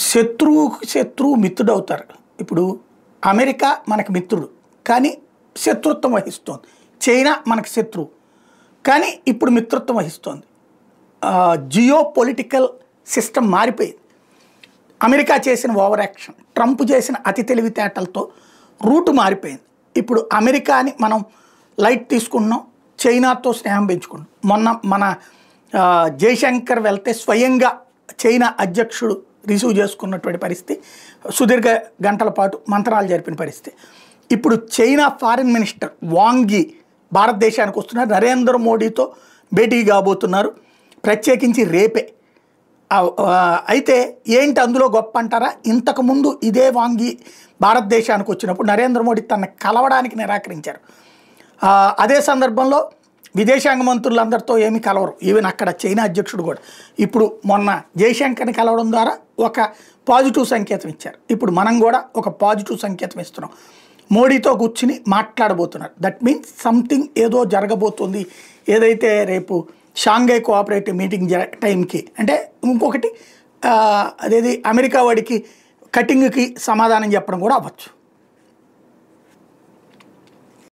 శత్రువు మిత్రుడు అవుతారు. ఇప్పుడు అమెరికా మనకు మిత్రుడు కానీ శత్రుత్వం వహిస్తోంది. చైనా మనకు శత్రువు కానీ ఇప్పుడు మిత్రత్వం వహిస్తోంది. జియో పొలిటికల్ సిస్టమ్ మారిపోయింది. అమెరికా చేసిన ఓవర్ యాక్షన్, ట్రంప్ చేసిన అతి తెలివితేటలతో రూటు మారిపోయింది. ఇప్పుడు అమెరికాని మనం లైట్ తీసుకున్నాం, చైనాతో స్నేహం పెంచుకున్నాం. మొన్న మన జయశంకర్ వెళ్తే స్వయంగా చైనా అధ్యక్షుడు రిసీవ్ చేసుకున్నటువంటి పరిస్థితి, సుదీర్ఘ గంటల పాటు మంత్రాలు జరిపిన పరిస్థితి. ఇప్పుడు చైనా ఫారిన్ మినిస్టర్ వాంగ్ యీ భారతదేశానికి వస్తున్నారు. నరేంద్ర మోడీతో భేటీ కాబోతున్నారు, ప్రత్యేకించి రేపే. అయితే ఏంటి అందులో గొప్ప అంటారా? ఇంతకుముందు ఇదే వాంగ్ యీ భారతదేశానికి వచ్చినప్పుడు నరేంద్ర మోడీ తనని కలవడానికి నిరాకరించారు. అదే సందర్భంలో విదేశాంగ మంత్రులందరితో ఏమీ కలవరు, ఈవెన్ అక్కడ చైనా అధ్యక్షుడు కూడా. ఇప్పుడు మొన్న జయశంకర్ని కలవడం ద్వారా ఒక పాజిటివ్ సంకేతం ఇచ్చారు. ఇప్పుడు మనం కూడా ఒక పాజిటివ్ సంకేతం ఇస్తున్నాం. మోడీతో కూర్చుని మాట్లాడబోతున్నారు. దట్ మీన్స్ సంథింగ్ ఏదో జరగబోతుంది. ఏదైతే రేపు షాంఘై కోఆపరేటివ్ మీటింగ్ టైంకి, అంటే ఇంకొకటి అదేది అమెరికా వాడికి కటింగ్కి సమాధానం చెప్పడం కూడా అవ్వచ్చు.